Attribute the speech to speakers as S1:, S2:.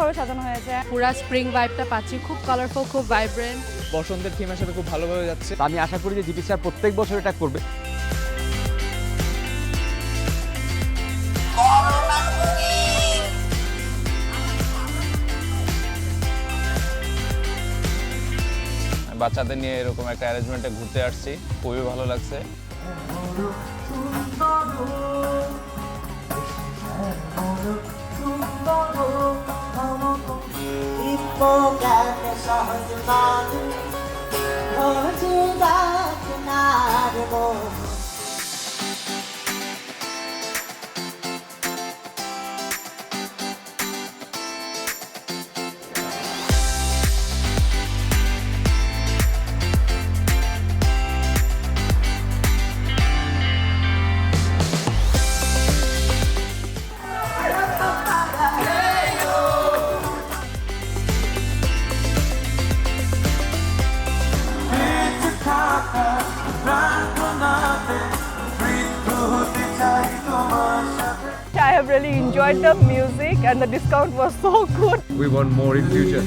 S1: সুন্দরভাবে সাজানো হয়েছে।
S2: পুরা স্প্রিং ভাইবটা পাচ্ছি, খুব কালারফুল, খুব ভাইব্রেন্ট।
S3: বসন্তের থিমের সাথে খুব ভালোভাবে যাচ্ছে।
S4: আমি আশা করি যে জিপি স্যার প্রত্যেক বছর এটা করবে।
S5: বাচ্চাদের নিয়ে এরকম একটা অ্যারেঞ্জমেন্টে ঘুরতে আসছি, খুবই ভালো লাগছে।
S1: I have really enjoyed the music and the discount was so good.
S4: We want more in future.